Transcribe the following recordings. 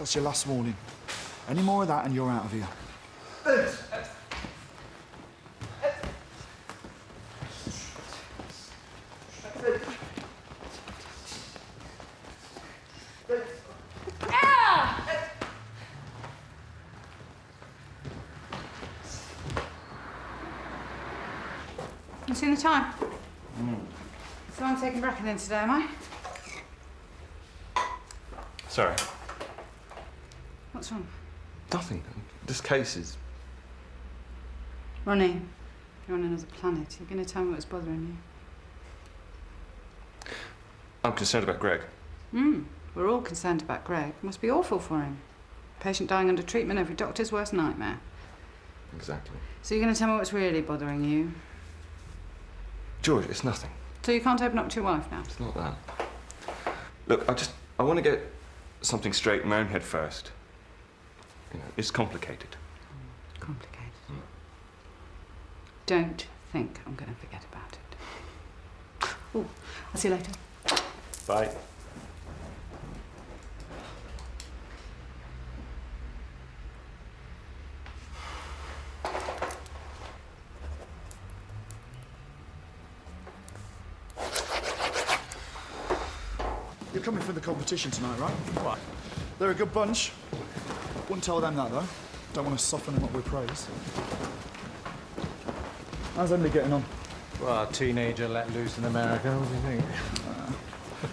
That's your last warning. Any more of that and you're out of here. You seen the time? So I'm taking reckoning today, am I? Sorry. What's wrong? Nothing. This case is... Ronnie, you're on another planet. You're going to tell me what's bothering you. I'm concerned about Greg. We're all concerned about Greg. Must be awful for him. Patient dying under treatment, every doctor's worst nightmare. Exactly. So you're going to tell me what's really bothering you? George, it's nothing. So you can't open up to your wife now? It's not that. Look, I want to get something straight in my own head first. You know, it's complicated. Complicated. Don't think I'm going to forget about it. Oh, I'll see you later. Bye. You're coming for the competition tonight, right? What? They're a good bunch. Wouldn't tell them that, though. Don't want to soften them up with praise. How's Emily getting on? Well, a teenager let loose in America, what do you think?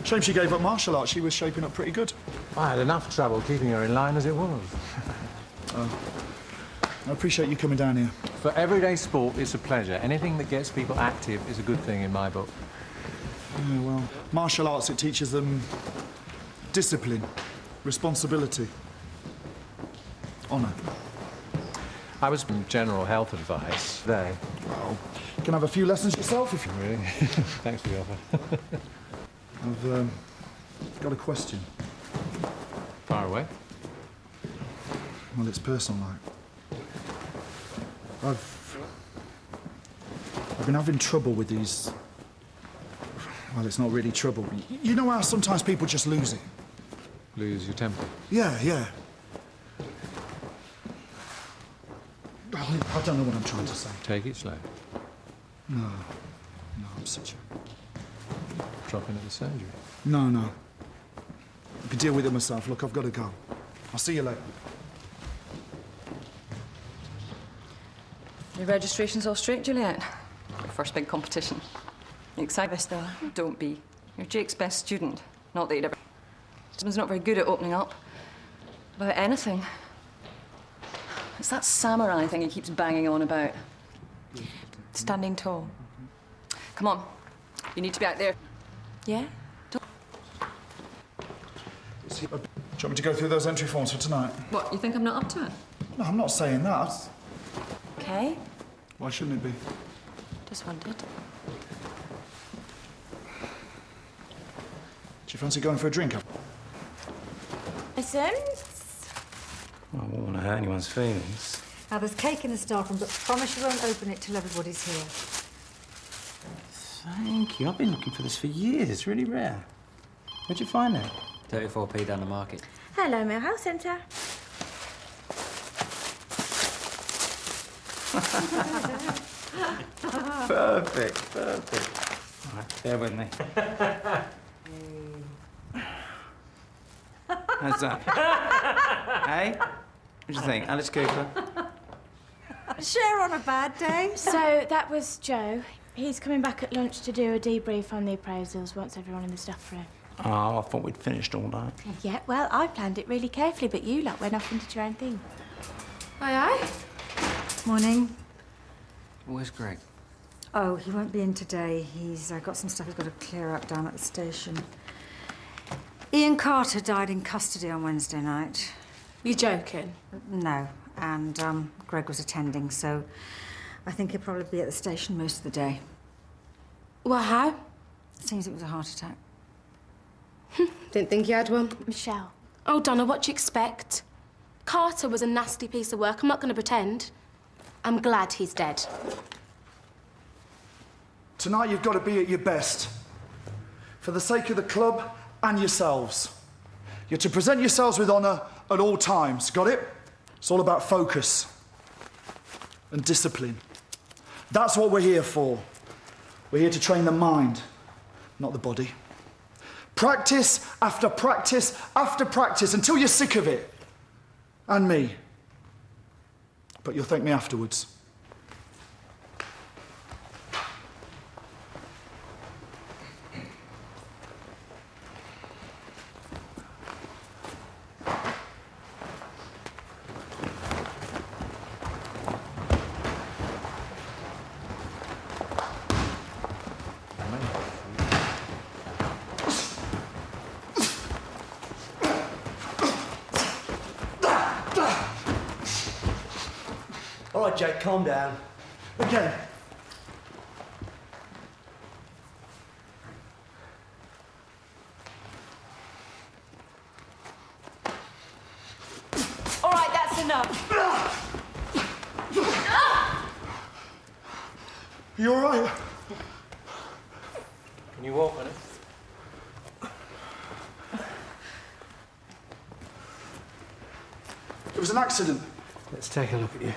Shame she gave up martial arts. She was shaping up pretty good. I had enough trouble keeping her in line as it was. I appreciate you coming down here. For everyday sport, it's a pleasure. Anything that gets people active is a good thing in my book. Yeah, well, martial arts, it teaches them discipline, responsibility, honour. I was from general health advice today. Well, you can have a few lessons yourself if you... Really? Thanks for the offer. I've got a question. Far away. Well, it's personal, like. I've been having trouble with these... Well, it's not really trouble. You know how sometimes people just lose it? Lose your temper. Yeah, yeah. I don't know what I'm trying to say. Take it slow. No, I'm such a... Drop in at the surgery. No. I can deal with it myself. Look, I've got to go. I'll see you later. Your registration's all straight, Juliet. Your first big competition. You excited, though? Don't be. You're Jake's best student. Not that you'd ever... Someone's not very good at opening up about anything. It's that samurai thing he keeps banging on about. Standing tall. Come on. You need to be out there. Yeah? Do you want me to go through those entry forms for tonight? What, you think I'm not up to it? No, I'm not saying that. Okay. Why shouldn't it be? Just wondered. Do you fancy going for a drink? Listen. Well, I won't want to hurt anyone's feelings. Now, there's cake in the staff room, but promise you won't open it till everybody's here. Thank you. I've been looking for this for years. It's really rare. Where'd you find it? 34p down the market. Hello, Mill House Centre. Perfect. All right, bear with me. How's that? Hey? What do you think, Alice Cooper? Share on a bad day. So that was Joe. He's coming back at lunch to do a debrief on the appraisals once everyone in the staff room. Oh, I thought we'd finished all that. Yeah, well, I planned it really carefully, but you lot went off and did your own thing. Aye. Morning. Where's Greg? Oh, he won't be in today. He's got some stuff he's got to clear up down at the station. Ian Carter died in custody on Wednesday night. You joking? No, and Greg was attending, so I think he'll probably be at the station most of the day. Well, how? It seems it was a heart attack. Didn't think you had one. Michelle. Oh, Donna, what do you expect? Carter was a nasty piece of work. I'm not going to pretend. I'm glad he's dead. Tonight you've got to be at your best. For the sake of the club and yourselves. You're to present yourselves with honour at all times. Got it? It's all about focus and discipline. That's what we're here for. We're here to train the mind, not the body. Practice after practice after practice until you're sick of it. And me. But you'll thank me afterwards. All right, Jake, calm down. Again. All right, that's enough. You all right? Can you walk on it? It was an accident. Let's take a look at you.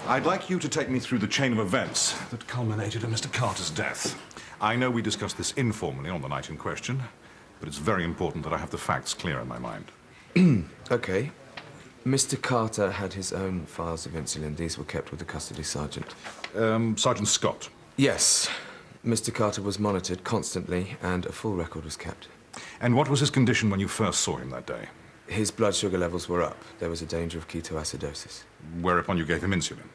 I'd like you to take me through the chain of events that culminated in Mr. Carter's death. I know we discussed this informally on the night in question, but it's very important that I have the facts clear in my mind. OK. Mr. Carter had his own files of insulin. These were kept with the custody sergeant. Sergeant Scott? Yes. Mr. Carter was monitored constantly, and a full record was kept. And what was his condition when you first saw him that day? His blood sugar levels were up. There was a danger of ketoacidosis. Whereupon you gave him insulin?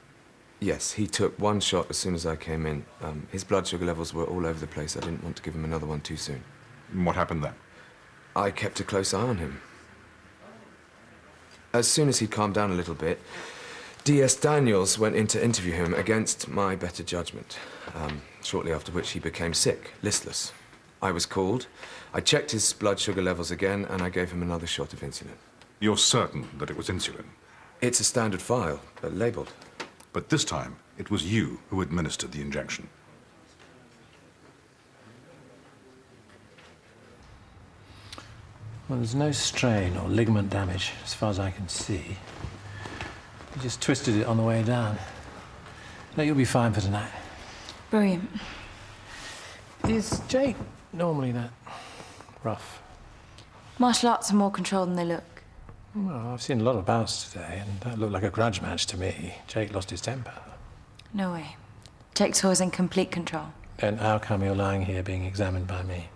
Yes, he took one shot as soon as I came in. His blood sugar levels were all over the place. I didn't want to give him another one too soon. What happened then? I kept a close eye on him. As soon as he calmed down a little bit, D.S. Daniels went in to interview him against my better judgment, shortly after which he became sick, listless. I was called, I checked his blood sugar levels again, and I gave him another shot of insulin. You're certain that it was insulin? It's a standard file, but labelled. But this time, it was you who administered the injection. Well, there's no strain or ligament damage, as far as I can see. You just twisted it on the way down. No, you'll be fine for tonight. Brilliant. Is Jake normally that rough? Martial arts are more controlled than they look. Well, I've seen a lot of bouts today, and that looked like a grudge match to me. Jake lost his temper. No way. Jake's always in complete control. Then how come you're lying here being examined by me?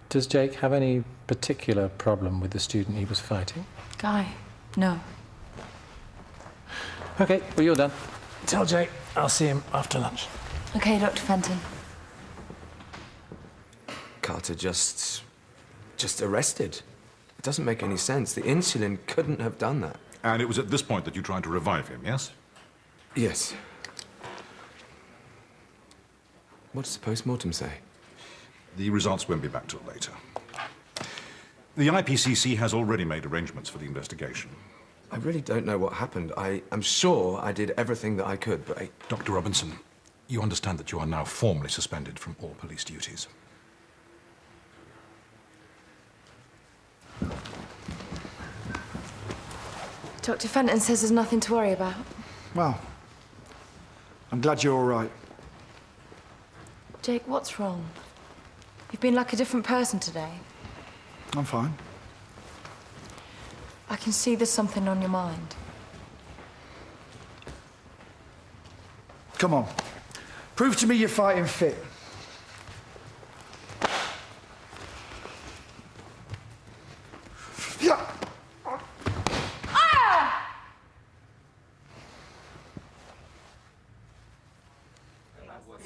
Does Jake have any particular problem with the student he was fighting? Guy, no. OK, well, you're done. Tell Jake I'll see him after lunch. OK, Dr. Fenton. Carter just arrested. It doesn't make any sense. The insulin couldn't have done that. And it was at this point that you tried to revive him, yes? Yes. What does the post-mortem say? The results won't be back till later. The IPCC has already made arrangements for the investigation. I really don't know what happened. I'm sure I did everything that I could, but Dr. Robinson, you understand that you are now formally suspended from all police duties. Dr. Fenton says there's nothing to worry about. Well, I'm glad you're all right. Jake, what's wrong? You've been like a different person today. I'm fine. I can see there's something on your mind. Come on. Prove to me you're fighting fit. Yeah.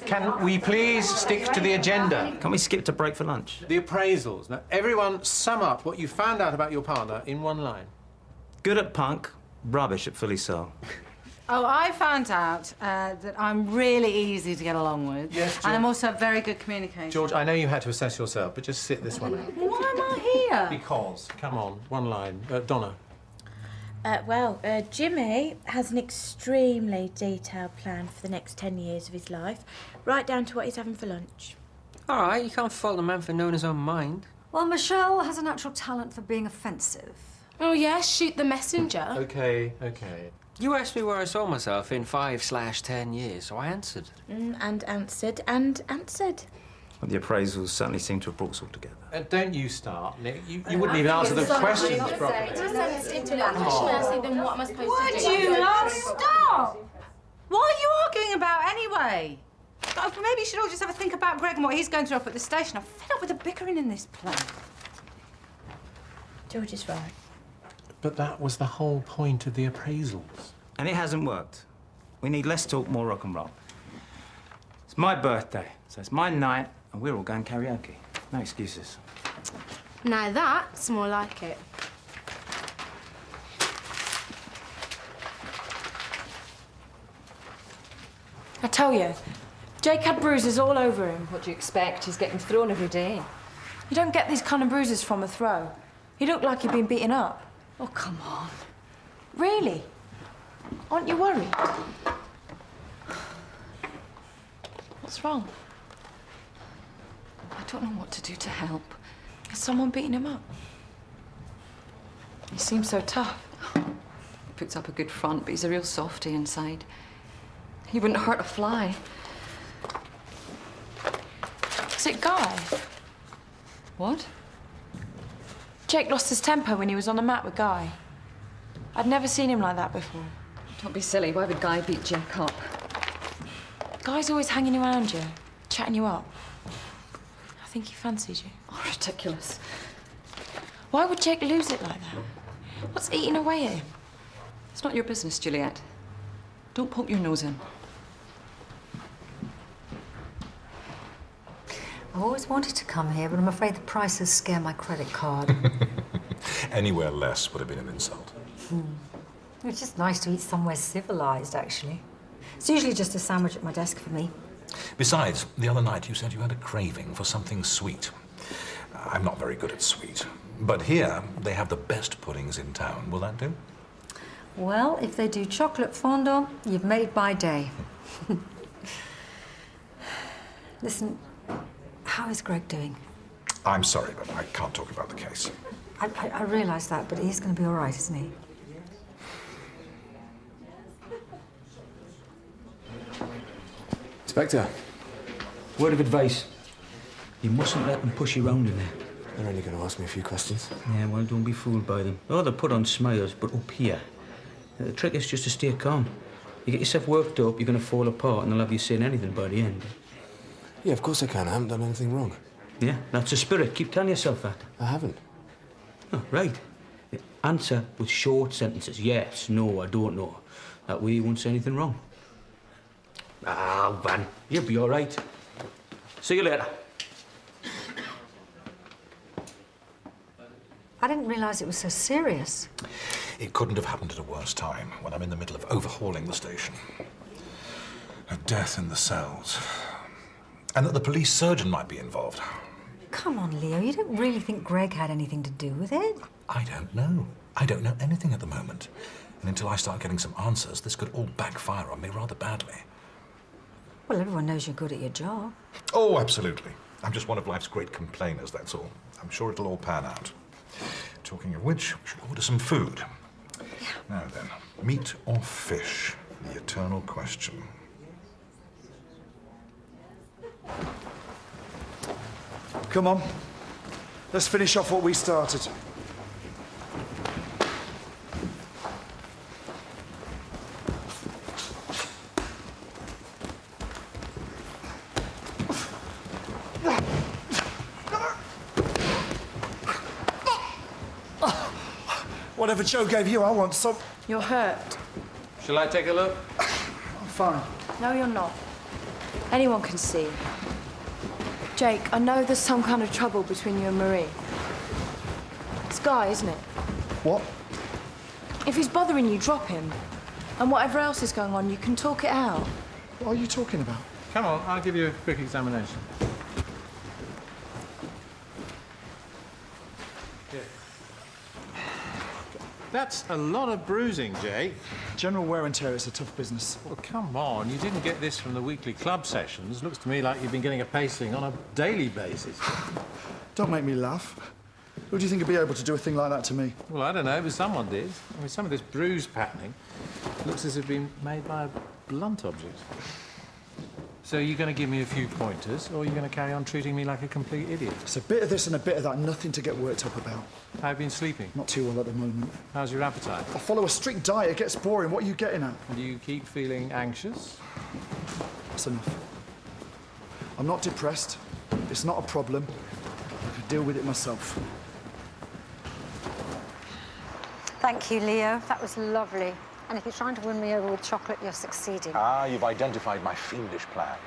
Can we please stick to the agenda? Can't we skip to break for lunch? The appraisals. Now, everyone sum up what you found out about your partner in one line. Good at punk, rubbish at fully so. Oh, I found out that I'm really easy to get along with. Yes, George. And I'm also a very good communicator. George, I know you had to assess yourself, but just sit this one out. Why am I here? Because, come on, one line. Donna. Jimmy has an extremely detailed plan for the next 10 years of his life, right down to what he's having for lunch. All right, you can't fault a man for knowing his own mind. Well, Michelle has a natural talent for being offensive. Oh, yeah? Shoot the messenger. OK. You asked me where I saw myself in 5/10 years, so I answered. And answered and answered. Well, the appraisals certainly seem to have brought us all together. Don't you start, Nick. You wouldn't even answer the questions properly. Too sensitive to little mercy, then what am I supposed to do? Would you lot stop? What are you arguing about anyway? Maybe you should all just have a think about Greg and what he's going through up at the station. I'm fed up with the bickering in this place. George is right. But that was the whole point of the appraisals. And it hasn't worked. We need less talk, more rock and roll. It's my birthday, so it's my night, and we're all going karaoke. No excuses. Now that's more like it. I tell you, Jake had bruises all over him. What do you expect? He's getting thrown every day. You don't get these kind of bruises from a throw. He looked like he'd been beaten up. Oh, come on. Really? Aren't you worried? What's wrong? I don't know what to do to help. Is someone beating him up? He seems so tough. He puts up a good front, but he's a real softy inside. He wouldn't hurt a fly. Is it Guy? What? Jake lost his temper when he was on the mat with Guy. I'd never seen him like that before. Don't be silly. Why would Guy beat Jake up? Guy's always hanging around you, chatting you up. I think he fancies you. Oh, ridiculous. Why would Jake lose it like that? What's eating away at him? It's not your business, Juliet. Don't poke your nose in. I've always wanted to come here, but I'm afraid the prices scare my credit card. Anywhere less would have been an insult. It's just nice to eat somewhere civilized, actually. It's usually just a sandwich at my desk for me. Besides, the other night you said you had a craving for something sweet. I'm not very good at sweet. But here, they have the best puddings in town. Will that do? Well, if they do chocolate fondant, you've made my day. Listen, how is Greg doing? I'm sorry, but I can't talk about the case. I realise that, but he's going to be all right, isn't he? Inspector, word of advice. You mustn't let them push you round in there. They're only going to ask me a few questions. Yeah, well, don't be fooled by them. Oh, they put on smiles, but up here. The trick is just to stay calm. You get yourself worked up, you're going to fall apart, and they'll have you saying anything by the end. Yeah, of course I can. I haven't done anything wrong. Yeah, that's the spirit. Keep telling yourself that. I haven't. Oh, right. Answer with short sentences. Yes, no, I don't know. That way you won't say anything wrong. Ah, Van, you'll be all right. See you later. I didn't realise it was so serious. It couldn't have happened at a worse time, when I'm in the middle of overhauling the station. A death in the cells. And that the police surgeon might be involved. Come on, Leo, you don't really think Greg had anything to do with it? I don't know. I don't know anything at the moment. And until I start getting some answers, this could all backfire on me rather badly. Well, everyone knows you're good at your job. Oh, absolutely. I'm just one of life's great complainers, that's all. I'm sure it'll all pan out. Talking of which, we should order some food. Yeah. Now then, meat or fish? The eternal question. Come on. Let's finish off what we started. Whatever Joe gave you, I want some. You're hurt. Shall I take a look? I'm fine. No, you're not. Anyone can see. Jake, I know there's some kind of trouble between you and Marie. It's Guy, isn't it? What? If he's bothering you, drop him. And whatever else is going on, you can talk it out. What are you talking about? Come on, I'll give you a quick examination. That's a lot of bruising, Jake. General wear and tear is a tough business. Well, come on. You didn't get this from the weekly club sessions. Looks to me like you've been getting a pacing on a daily basis. Don't make me laugh. Who do you think would be able to do a thing like that to me? Well, I don't know, but someone did. I mean, some of this bruise patterning looks as if it's been made by a blunt object. So you're going to give me a few pointers, or you're going to carry on treating me like a complete idiot? It's a bit of this and a bit of that, nothing to get worked up about. How have you been sleeping? Not too well at the moment. How's your appetite? I follow a strict diet, it gets boring. What are you getting at? Do you keep feeling anxious? That's enough. I'm not depressed. It's not a problem. I can deal with it myself. Thank you, Leo. That was lovely. And if you're trying to win me over with chocolate, you're succeeding. Ah, you've identified my fiendish plan.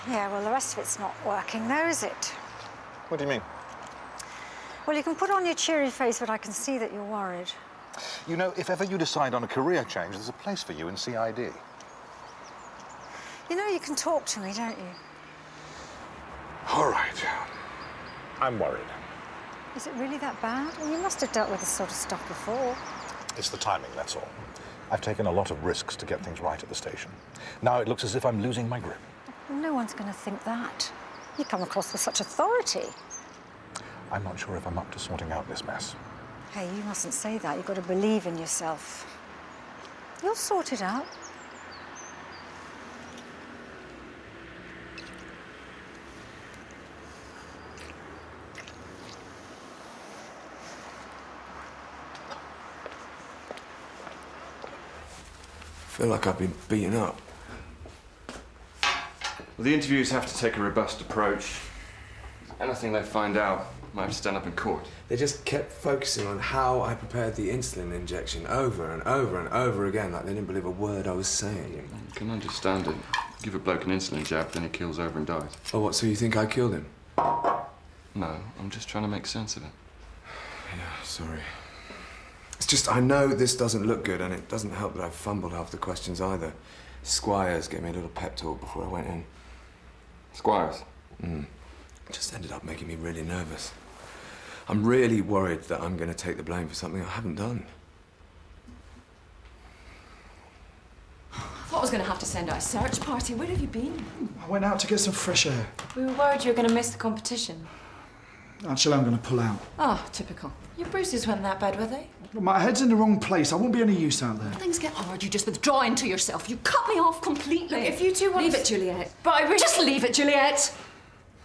Yeah, well, the rest of it's not working, though, is it? What do you mean? Well, you can put on your cheery face, but I can see that you're worried. You know, if ever you decide on a career change, there's a place for you in CID. You know, you can talk to me, don't you? All right. I'm worried. Is it really that bad? Well, you must have dealt with this sort of stuff before. It's the timing, that's all. I've taken a lot of risks to get things right at the station. Now it looks as if I'm losing my grip. No one's going to think that. You come across with such authority. I'm not sure if I'm up to sorting out this mess. Hey, you mustn't say that. You've got to believe in yourself. You'll sort it out. I feel like I've been beaten up. Well, the interviews have to take a robust approach. Anything they find out might have to stand up in court. They just kept focusing on how I prepared the insulin injection over and over and over again, like they didn't believe a word I was saying. I can understand it. Give a bloke an insulin jab, then he keels over and dies. Oh, what, so you think I killed him? No, I'm just trying to make sense of it. Yeah, sorry. It's just, I know this doesn't look good, and it doesn't help that I've fumbled half the questions either. Squires gave me a little pep talk before I went in. Squires? Just ended up making me really nervous. I'm really worried that I'm going to take the blame for something I haven't done. I thought I was going to have to send out a search party. Where have you been? I went out to get some fresh air. We were worried you were going to miss the competition. Actually, I'm going to pull out. Oh, typical. Your bruises weren't that bad, were they? My head's in the wrong place. I won't be any use out there. When things get hard, you just withdraw into yourself. You cut me off completely. Look, if you two want Leave to... it, Juliet. But I really... Just leave it, Juliet!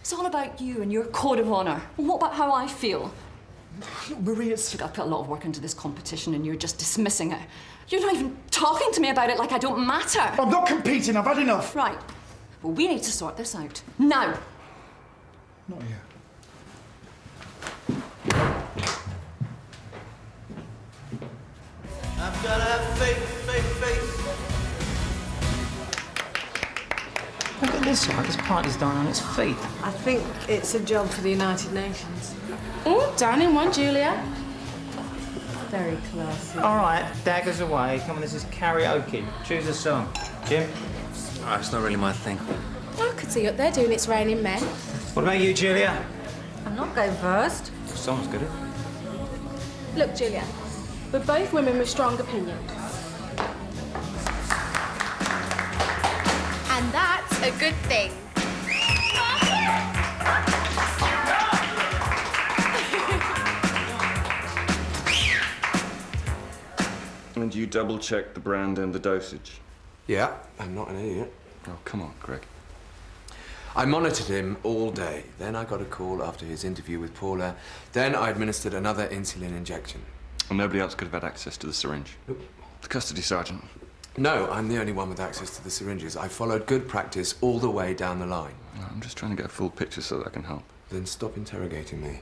It's all about you and your code of honour. And what about how I feel? Look, Marie, it's... Look, I've put a lot of work into this competition and you're just dismissing it. You're not even talking to me about it like I don't matter. I'm not competing. I've had enough. Right. Well, we need to sort this out. Now. Not yet. I've gotta have faith, faith, faith. Look at this, like, this party's dying on its feet. I think it's a job for the United Nations. Oh, down in one, Julia. Very classy. All right, daggers away. Come on, this is karaoke. Choose a song. Jim? Oh, it's not really my thing. I could see up there doing It's Raining Men. What about you, Julia? I'm not going first. Song's good. Look, Julia, we're both women with strong opinions. And that's a good thing. And you double-check the brand and the dosage? Yeah, I'm not an idiot. Oh, come on, Greg. I monitored him all day. Then I got a call after his interview with Paula. Then I administered another insulin injection. And nobody else could have had access to the syringe? Nope. The custody sergeant? No, I'm the only one with access to the syringes. I followed good practice all the way down the line. I'm just trying to get a full picture so that I can help. Then stop interrogating me.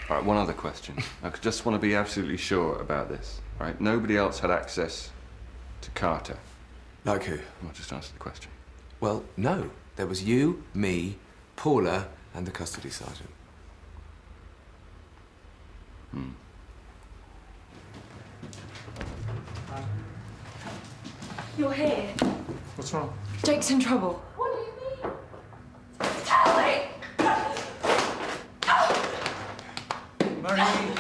All right, one other question. I just want to be absolutely sure about this. All right, nobody else had access to Carter. Like who? I'll just answer the question. Well, no. There was you, me, Paula, and the custody sergeant. You're here. What's wrong? Jake's in trouble. What do you mean? Tell me! Marie!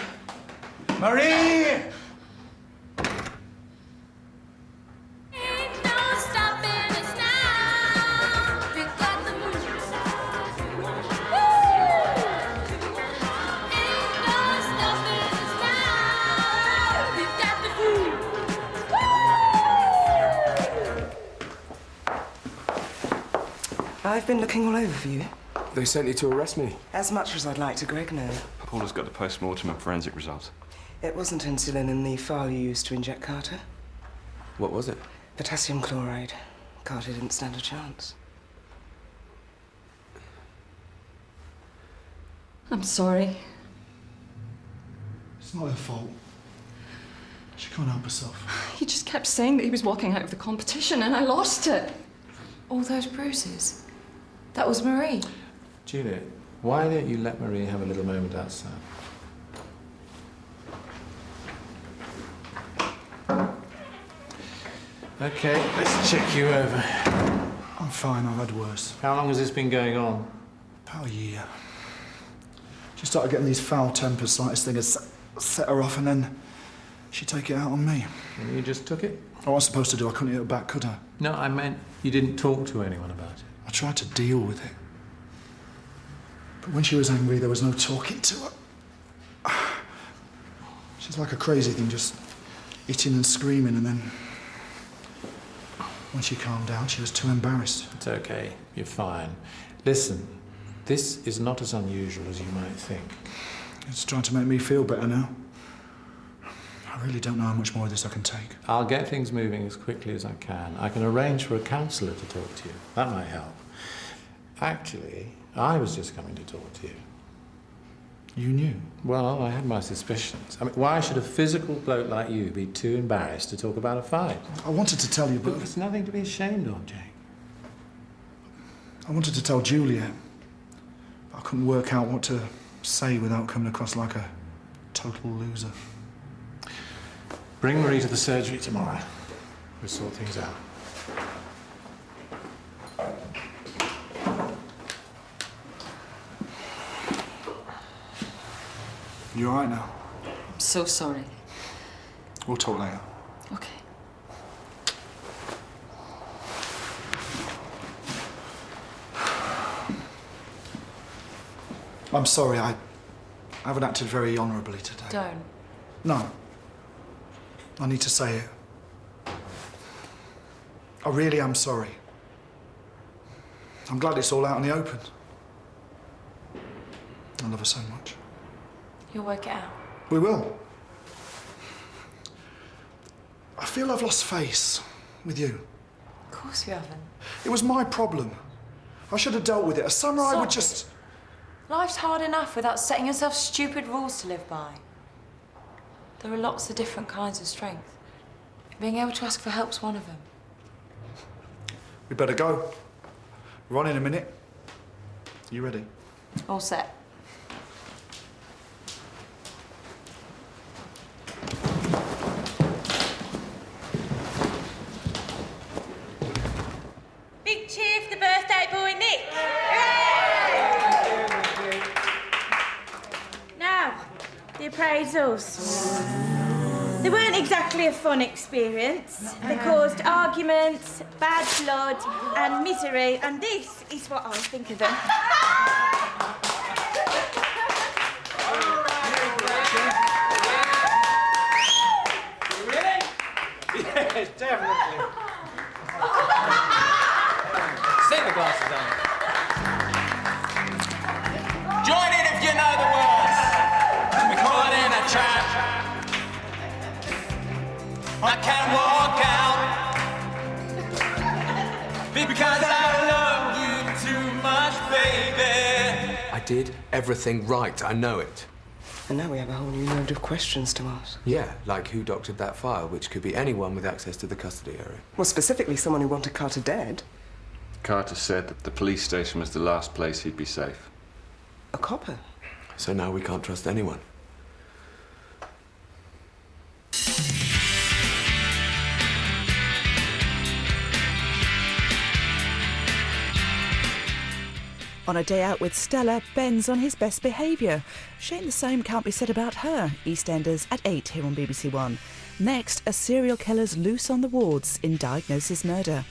I've been looking all over for you. They sent you to arrest me? As much as I'd like to Greg know. Paula's got the post-mortem and forensic results. It wasn't insulin in the file you used to inject Carter. What was it? Potassium chloride. Carter didn't stand a chance. I'm sorry. It's not her fault. She can't help herself. He just kept saying that he was walking out of the competition and I lost it. All those bruises. That was Marie. Juliet, why don't you let Marie have a little moment outside? Okay, let's check you over. I'm fine, I've had worse. How long has this been going on? About a year. She started getting these foul tempers, slightest thing has set her off, and then she'd take it out on me. And you just took it? What was I supposed to do? I couldn't hit her back, could I? No, I meant you didn't talk to anyone about it. I tried to deal with it. But when she was angry, there was no talking to her. She's like a crazy thing, just hitting and screaming, and then when she calmed down, she was too embarrassed. It's okay. You're fine. Listen, this is not as unusual as you might think. It's trying to make me feel better now. I really don't know how much more of this I can take. I'll get things moving as quickly as I can. I can arrange for a counsellor to talk to you. That might help. Actually, I was just coming to talk to you. You knew? Well, I had my suspicions. I mean, why should a physical bloke like you be too embarrassed to talk about a fight? I wanted to tell you, but... There's nothing to be ashamed of, Jake. I wanted to tell Julia. But I couldn't work out what to say without coming across like a total loser. Bring Marie to the surgery tomorrow. We'll sort things out. You all right now? I'm so sorry. We'll talk later. Okay. I'm sorry, I haven't acted very honourably today. Don't. No. I need to say it. I really am sorry. I'm glad it's all out in the open. I love her so much. You'll work it out. We will. I feel I've lost face with you. Of course you haven't. It was my problem. I should have dealt with it. A summer I would just... Life's hard enough without setting yourself stupid rules to live by. There are lots of different kinds of strength. Being able to ask for help's one of them. We better go. We're on in a minute. You ready? All set. Big cheer for the birthday boy, Nick. Now, the appraisals. They weren't exactly a fun experience. They caused arguments, bad blood and misery, and this is what I think of them. Yes, definitely. Take the glasses on. Join in if you know the words. We call it in a trap. I can't walk out because I love you too much, baby. I did everything right, I know it. And now we have a whole new load of questions to ask. Yeah, like who doctored that file, which could be anyone with access to the custody area. Well, specifically someone who wanted Carter dead. Carter said that the police station was the last place he'd be safe. A copper? So now we can't trust anyone. On a day out with Stella, Ben's on his best behaviour. Shame the same can't be said about her. EastEnders at 8 here on BBC1. Next, a serial killer's loose on the wards in Diagnosis Murder.